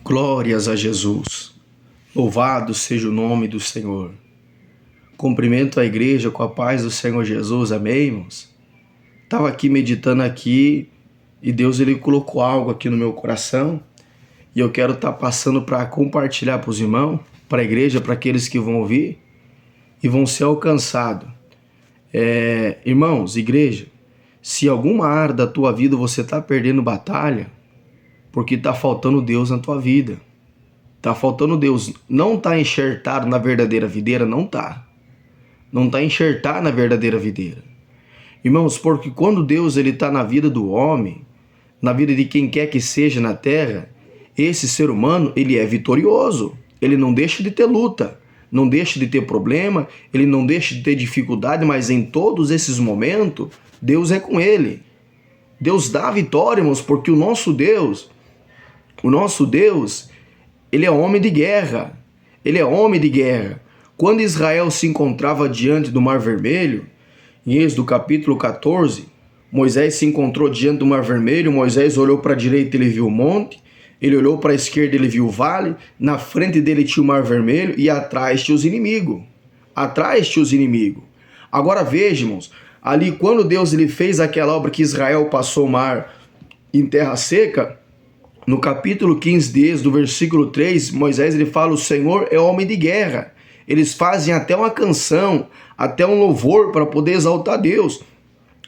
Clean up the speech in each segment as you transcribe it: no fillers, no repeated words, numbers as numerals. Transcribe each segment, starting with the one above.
Glórias a Jesus. Louvado seja o nome do Senhor. Cumprimento a igreja com a paz do Senhor Jesus. Amém, irmãos? Estava aqui meditando aqui e Deus ele colocou algo aqui no meu coração e eu quero estar passando para compartilhar para os irmãos, para a igreja, para aqueles que vão ouvir e vão ser alcançados. Irmãos, igreja, se alguma área da tua vida você está perdendo batalha, porque está faltando Deus na tua vida. Está faltando Deus. Não está enxertado na verdadeira videira? Não está. Não está enxertado na verdadeira videira. Irmãos, porque quando Deus está na vida do homem, na vida de quem quer que seja na terra, esse ser humano ele é vitorioso. Ele não deixa de ter luta, não deixa de ter problema, ele não deixa de ter dificuldade, mas em todos esses momentos, Deus é com ele. Deus dá a vitória, irmãos, porque o nosso Deus, ele é homem de guerra. Ele é homem de guerra. Quando Israel se encontrava diante do Mar Vermelho, em Êxodo capítulo 14, Moisés se encontrou diante do Mar Vermelho, Moisés olhou para a direita e ele viu o monte, ele olhou para a esquerda e ele viu o vale, na frente dele tinha o Mar Vermelho e atrás tinha os inimigos. Atrás tinha os inimigos. Agora vejamos, ali quando Deus ele fez aquela obra que Israel passou o mar em terra seca, no capítulo 15 de Êxodo, do versículo 3, Moisés ele fala, o Senhor é homem de guerra. Eles fazem até uma canção, até um louvor para poder exaltar Deus.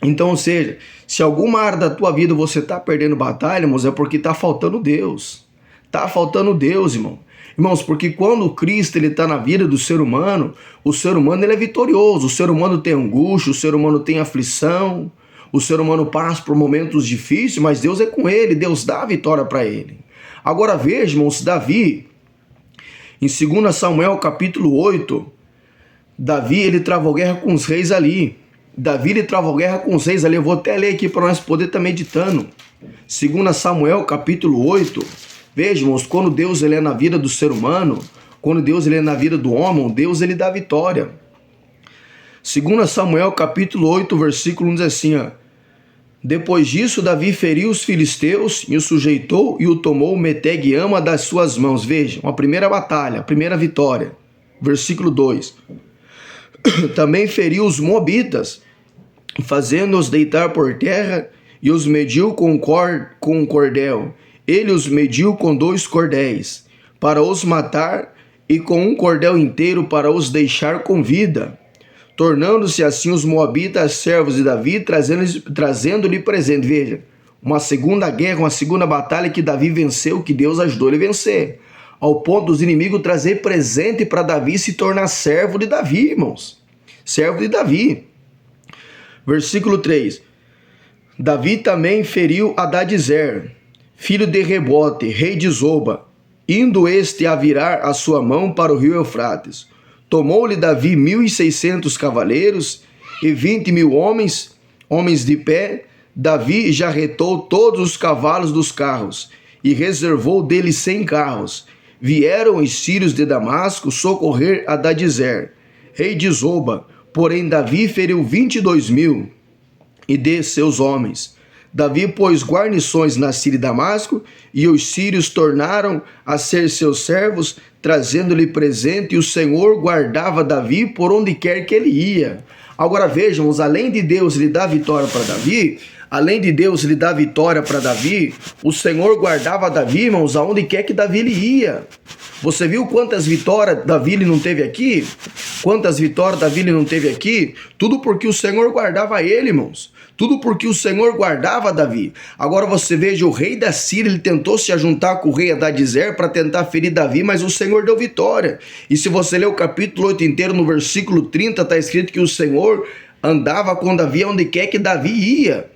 Então, ou seja, se alguma área da tua vida você está perdendo batalha, irmãos, é porque está faltando Deus. Está faltando Deus, irmão. Irmãos, porque quando o Cristo está na vida do ser humano, o ser humano ele é vitorioso. O ser humano tem angústia, o ser humano tem aflição, o ser humano passa por momentos difíceis, mas Deus é com ele, Deus dá a vitória para ele. Agora veja, irmãos, Davi, em 2 Samuel capítulo 8, Davi ele travou guerra com os reis ali. Davi ele travou guerra com os reis ali. Eu vou até ler aqui para nós poder estar meditando. 2 Samuel capítulo 8. Veja, irmãos, quando Deus ele é na vida do ser humano, quando Deus ele é na vida do homem, Deus ele dá vitória. 2 Samuel capítulo 8, versículo 1 diz assim, ó. Depois disso, Davi feriu os filisteus e o sujeitou e o tomou Meteg-ama das suas mãos. Vejam, a primeira batalha, a primeira vitória. Versículo 2. Também feriu os moabitas, fazendo-os deitar por terra, e os mediu com um cordel. Ele os mediu com 2 cordéis, para os matar, e com um cordel inteiro para os deixar com vida. Tornando-se assim os moabitas servos de Davi, trazendo-lhe presente. Veja, uma segunda guerra, uma segunda batalha que Davi venceu, que Deus ajudou ele a vencer. Ao ponto dos inimigos trazer presente para Davi se tornar servo de Davi, irmãos. Servo de Davi. Versículo 3. Davi também feriu Hadadezer, filho de Rebote, rei de Zoba, indo este a virar a sua mão para o rio Eufrates. Tomou-lhe Davi 1.600 cavaleiros e 20.000 homens de pé. Davi jarretou todos os cavalos dos carros e reservou deles 100 carros. Vieram os sírios de Damasco socorrer Hadadezer, rei de Zoba, porém Davi feriu 22.000 e de seus homens. Davi pôs guarnições na Síria e Damasco, e os sírios tornaram a ser seus servos, trazendo-lhe presente, e o Senhor guardava Davi por onde quer que ele ia. Agora vejamos, além de Deus lhe dar vitória para Davi, o Senhor guardava Davi, irmãos, aonde quer que Davi ele ia. Você viu quantas vitórias Davi ele não teve aqui? Quantas vitórias Davi ele não teve aqui? Tudo porque o Senhor guardava ele, irmãos. Tudo porque o Senhor guardava Davi. Agora você veja, o rei da Síria, ele tentou se ajuntar com o rei Hadadezer para tentar ferir Davi, mas o Senhor deu vitória. E se você ler o capítulo 8 inteiro, no versículo 30, está escrito que o Senhor andava com Davi onde quer que Davi ia.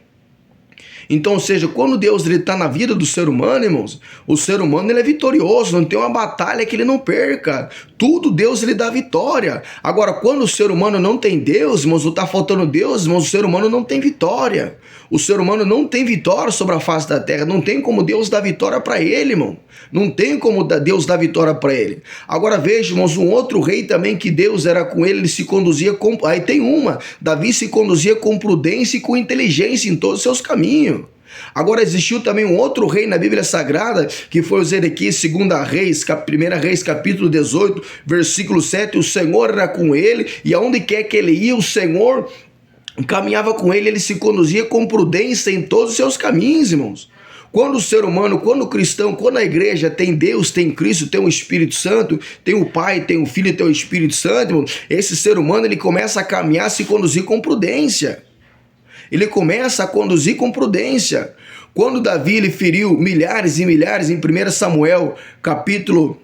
Então, ou seja, quando Deus está na vida do ser humano, irmãos, o ser humano ele é vitorioso, não tem uma batalha que ele não perca. Tudo Deus lhe dá vitória. Agora, quando o ser humano não tem Deus, irmãos, ou está faltando Deus, irmãos, o ser humano não tem vitória. O ser humano não tem vitória sobre a face da terra, não tem como Deus dar vitória para ele, irmão. Não tem como Deus dar vitória para ele. Agora veja, irmãos, um outro rei também que Deus era com ele, ele se conduzia com... Aí tem uma, Davi se conduzia com prudência e com inteligência em todos os seus caminhos. Agora existiu também um outro rei na Bíblia Sagrada, que foi o Zedequias, 2 Reis, 1 Reis, capítulo 18, versículo 7. O Senhor era com ele, e aonde quer que ele ia, o Senhor caminhava com ele, ele se conduzia com prudência em todos os seus caminhos, irmãos. Quando o ser humano, quando o cristão, quando a igreja tem Deus, tem Cristo, tem o Espírito Santo, tem o Pai, tem o Filho e tem o Espírito Santo, irmão, esse ser humano ele começa a caminhar, se conduzir com prudência. Ele começa a conduzir com prudência. Quando Davi ele feriu milhares e milhares em 1 Samuel, capítulo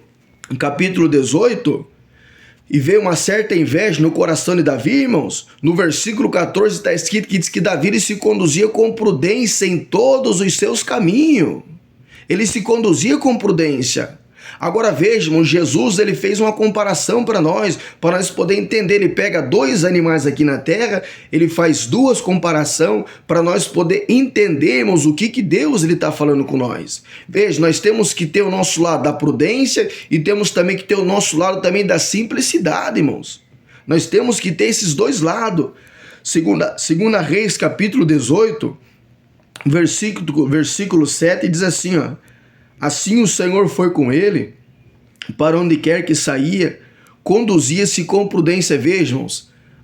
18, e veio uma certa inveja no coração de Davi, irmãos, no versículo 14 está escrito que diz que Davi ele se conduzia com prudência em todos os seus caminhos. Ele se conduzia com prudência. Agora vejam, Jesus ele fez uma comparação para nós poder entender. Ele pega dois animais aqui na terra, ele faz duas comparações para nós poder entendermos o que Deus ele está falando com nós. Veja, nós temos que ter o nosso lado da prudência e temos também que ter o nosso lado também da simplicidade, irmãos. Nós temos que ter esses dois lados. Segunda Reis, capítulo 18, versículo 7, diz assim, ó. Assim o Senhor foi com ele, para onde quer que saía, conduzia-se com prudência. Vejam,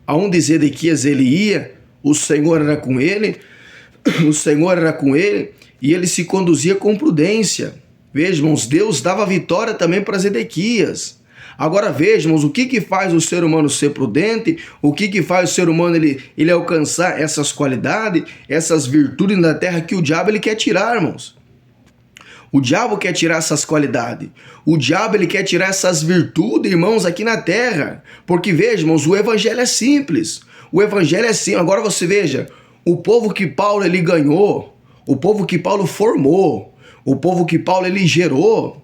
aonde Zedequias ele ia, o Senhor era com ele, e ele se conduzia com prudência. Vejam, Deus dava vitória também para Zedequias. Agora vejam, o que faz o ser humano ser prudente, o que faz o ser humano ele alcançar essas qualidades, essas virtudes na terra que o diabo ele quer tirar, irmãos. O diabo quer tirar essas qualidades. O diabo ele quer tirar essas virtudes, irmãos, aqui na terra. Porque, vejam, o evangelho é simples. O evangelho é simples. Agora você veja, o povo que Paulo ele ganhou, o povo que Paulo formou, o povo que Paulo ele gerou,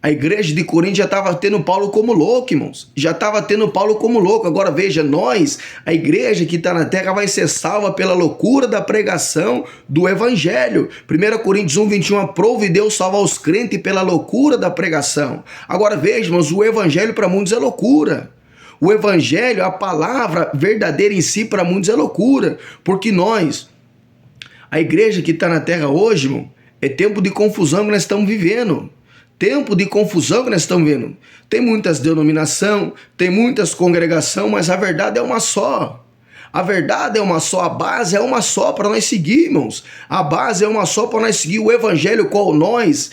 a igreja de Corinto já estava tendo Paulo como louco, irmãos. Já estava tendo Paulo como louco. Agora veja, nós, a igreja que está na terra vai ser salva pela loucura da pregação do evangelho. 1 Coríntios 1:21, aprove Deus salvar os crentes pela loucura da pregação. Agora veja, irmãos, o evangelho para muitos é loucura. O evangelho, a palavra verdadeira em si para muitos é loucura. Porque nós, a igreja que está na terra hoje, irmão, é tempo de confusão que nós estamos vivendo. Tempo de confusão que nós estamos vendo. Tem muitas denominações, tem muitas congregações, mas a verdade é uma só. A verdade é uma só, a base é uma só para nós seguir, irmãos. A base é uma só para nós seguir o evangelho qual nós,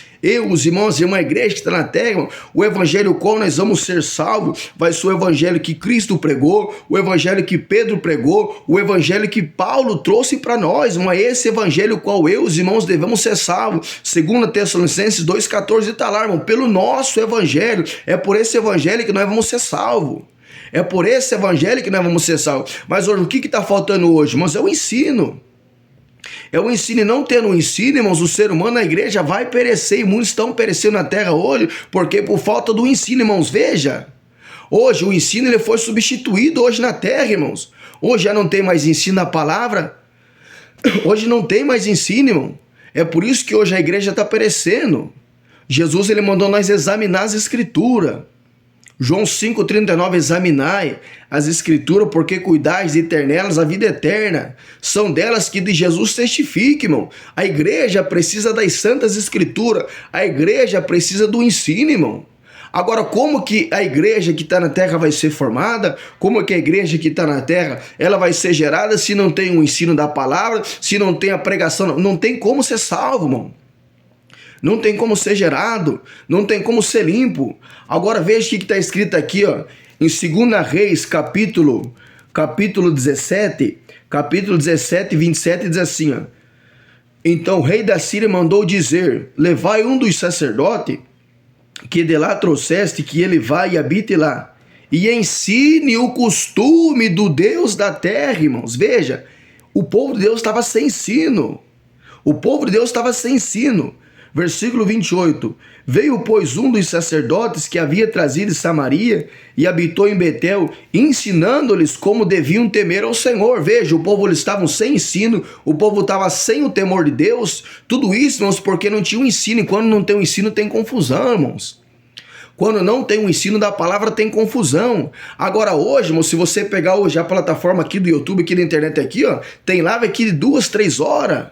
os irmãos e uma igreja que está na terra, irmão, o evangelho qual nós vamos ser salvos, vai ser o evangelho que Cristo pregou, o evangelho que Pedro pregou, o evangelho que Paulo trouxe para nós, mas esse evangelho qual os irmãos devemos ser salvos. 2 Tessalonicenses 2,14 está lá, irmão, pelo nosso evangelho, é por esse evangelho que nós vamos ser salvos. É por esse evangelho que nós vamos ser salvos. Mas hoje, o que está faltando hoje, irmãos? É o ensino. É o ensino. E não tendo o ensino, irmãos, o ser humano, a igreja vai perecer. E muitos estão perecendo na terra hoje, porque por falta do ensino, irmãos. Veja, hoje o ensino ele foi substituído hoje na terra, irmãos. Hoje já não tem mais ensino da palavra. Hoje não tem mais ensino, irmão. É por isso que hoje a igreja está perecendo. Jesus ele mandou nós examinar as escrituras. João 5,39, examinai as escrituras, porque cuidais de ter nelas a vida eterna. São delas que de Jesus testifique, irmão. A igreja precisa das santas escrituras. A igreja precisa do ensino, irmão. Agora, como que a igreja que está na terra vai ser formada? Como que a igreja que está na terra ela vai ser gerada se não tem o ensino da palavra, se não tem a pregação? Não tem como ser salvo, irmão. Não tem como ser gerado, não tem como ser limpo. Agora veja o que está escrito aqui, ó, em 2 Reis, capítulo 17, 27, diz assim, ó. Então o rei da Síria mandou dizer, levai um dos sacerdotes que de lá trouxeste, que ele vá e habite lá, e ensine o costume do Deus da terra, irmãos. Veja, o povo de Deus estava sem ensino. O povo de Deus estava sem ensino. Versículo 28, veio, pois, um dos sacerdotes que havia trazido de Samaria e habitou em Betel, ensinando-lhes como deviam temer ao Senhor. Veja, o povo eles estavam sem ensino, o povo estava sem o temor de Deus. Tudo isso, irmãos, porque não tinha o ensino. E quando não tem o ensino, tem confusão, irmãos. Quando não tem o ensino da palavra, tem confusão. Agora hoje, irmão, se você pegar hoje a plataforma aqui do YouTube, aqui da internet aqui, ó, tem live aqui de 2, 3 horas.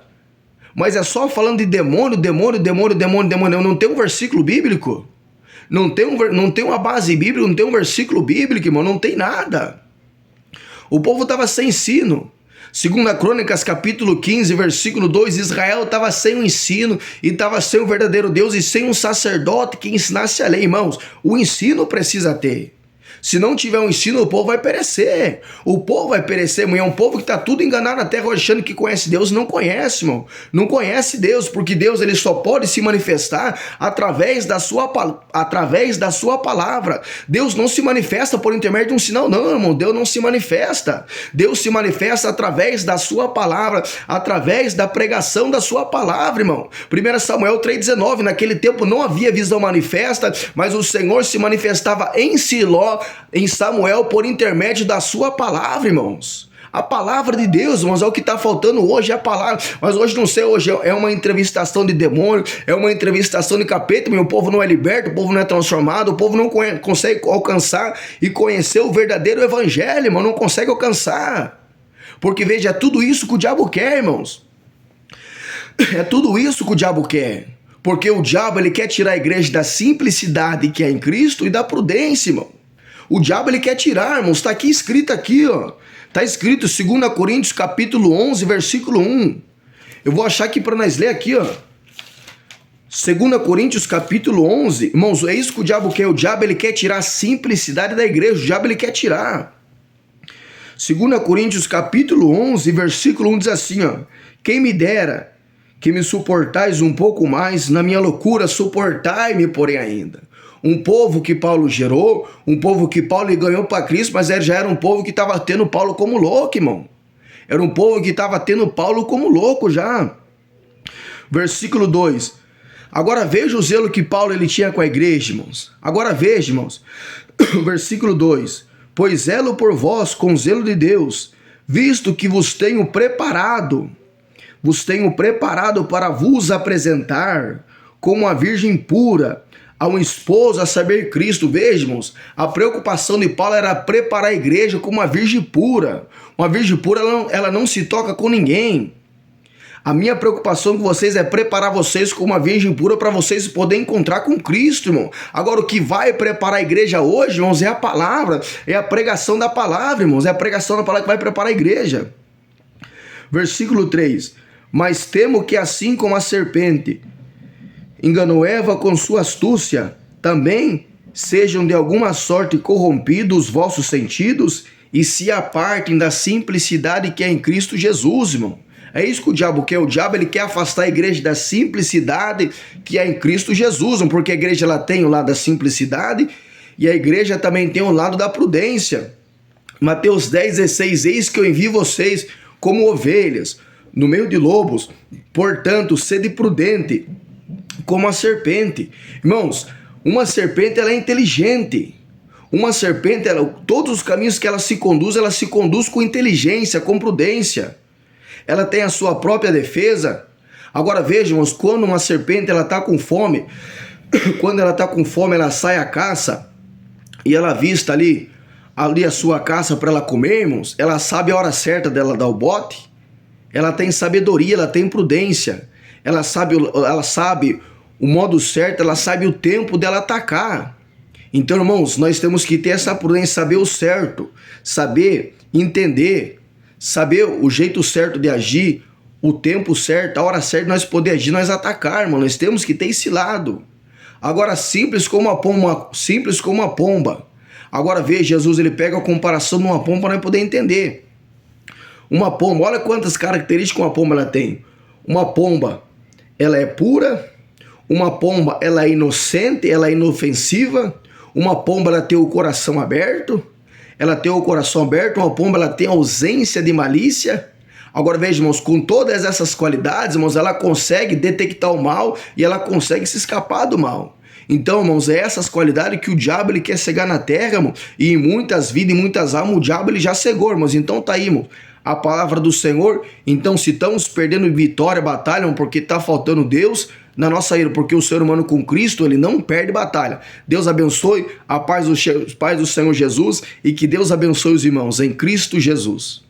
Mas é só falando de demônio, demônio, demônio, demônio, demônio. Não tem um versículo bíblico. Não tem uma base bíblica, não tem um versículo bíblico, irmão. Não tem nada. O povo estava sem ensino. Segunda Crônicas, capítulo 15, versículo 2, Israel estava sem o ensino e estava sem o verdadeiro Deus e sem um sacerdote que ensinasse a lei, irmãos. O ensino precisa ter. Se não tiver um ensino, o povo vai perecer. O povo vai perecer, irmão. É um povo que está tudo enganado na terra, achando que conhece Deus. Não conhece, irmão. Não conhece Deus, porque Deus ele só pode se manifestar através da sua palavra. Deus não se manifesta por intermédio de um sinal, não, irmão. Deus não se manifesta. Deus se manifesta através da sua palavra, através da pregação da sua palavra, irmão. 1 Samuel 3,19, naquele tempo não havia visão manifesta, mas o Senhor se manifestava em Siló, em Samuel, por intermédio da sua palavra, irmãos. A palavra de Deus, irmãos, é o que está faltando hoje, é a palavra. Mas hoje não sei, hoje é uma entrevistação de demônio, é uma entrevistação de capeta, meu. O povo não é liberto, o povo não é transformado, o povo não consegue alcançar e conhecer o verdadeiro evangelho, irmão, não consegue alcançar. Porque veja, é tudo isso que o diabo quer, irmãos. É tudo isso que o diabo quer. Porque o diabo ele quer tirar a igreja da simplicidade que é em Cristo e da prudência, irmão. O diabo ele quer tirar, irmãos, está aqui escrito aqui, ó. Está escrito 2 Coríntios capítulo 11, versículo 1. Eu vou achar aqui para nós ler aqui, ó. 2 Coríntios capítulo 11. Irmãos, é isso que o diabo quer. O diabo ele quer tirar a simplicidade da igreja. O diabo ele quer tirar. 2 Coríntios capítulo 11, versículo 1 diz assim, ó. Quem me dera que me suportais um pouco mais, na minha loucura suportai-me, porém ainda. Um povo que Paulo gerou, um povo que Paulo ganhou para Cristo, mas já era um povo que estava tendo Paulo como louco, irmão. Era um povo que estava tendo Paulo como louco já. Versículo 2. Agora veja o zelo que Paulo ele tinha com a igreja, irmãos. Agora veja, irmãos. Versículo 2. Pois zelo por vós com zelo de Deus, visto que vos tenho preparado para vos apresentar como a virgem pura, a um esposo, a saber, Cristo. Veja, irmãos, a preocupação de Paulo era preparar a igreja como uma virgem pura. Uma virgem pura, ela não se toca com ninguém. A minha preocupação com vocês é preparar vocês como uma virgem pura para vocês poderem encontrar com Cristo, irmão. Agora, o que vai preparar a igreja hoje, irmãos, é a palavra, é a pregação da palavra, irmãos. É a pregação da palavra que vai preparar a igreja. Versículo 3. Mas temo que assim como a serpente enganou Eva com sua astúcia, também sejam de alguma sorte corrompidos os vossos sentidos e se apartem da simplicidade que é em Cristo Jesus, irmão. É isso que o diabo quer. O diabo ele quer afastar a igreja da simplicidade que é em Cristo Jesus, porque a igreja ela tem o lado da simplicidade e a igreja também tem o lado da prudência. Mateus 10,16, eis que eu envio vocês como ovelhas no meio de lobos, portanto, sede prudente como a serpente. Irmãos, uma serpente ela é inteligente. Uma serpente, todos os caminhos que ela se conduz com inteligência, com prudência. Ela tem a sua própria defesa. Agora vejam, quando uma serpente ela está com fome, quando ela está com fome, ela sai à caça e ela avista ali a sua caça para ela comer, irmãos. Ela sabe a hora certa dela dar o bote. Ela tem sabedoria, ela tem prudência. Ela sabe o modo certo, ela sabe o tempo dela atacar. Então, irmãos, nós temos que ter essa prudência, saber o certo, saber entender, saber o jeito certo de agir, o tempo certo, a hora certa de nós poder agir, nós atacar, irmão. Nós temos que ter esse lado. Agora, simples como uma pomba. Agora veja, Jesus ele pega a comparação de uma pomba para nós poder entender. Uma pomba, olha quantas características uma pomba ela tem. Uma pomba, ela é pura. Uma pomba, ela é inocente, ela é inofensiva. Uma pomba, ela tem o coração aberto. Uma pomba, ela tem ausência de malícia. Agora veja, irmãos, com todas essas qualidades, irmãos, ela consegue detectar o mal e ela consegue se escapar do mal. Então, irmãos, é essas qualidades que o diabo ele quer cegar na terra, irmão, e em muitas vidas, em muitas almas, o diabo ele já cegou, irmãos. Então tá aí, irmão, a palavra do Senhor. Então, se estamos perdendo vitória, batalha, porque tá faltando Deus na nossa vida, porque o ser humano com Cristo, ele não perde batalha. Deus abençoe, a paz do Senhor Jesus, e que Deus abençoe os irmãos em Cristo Jesus.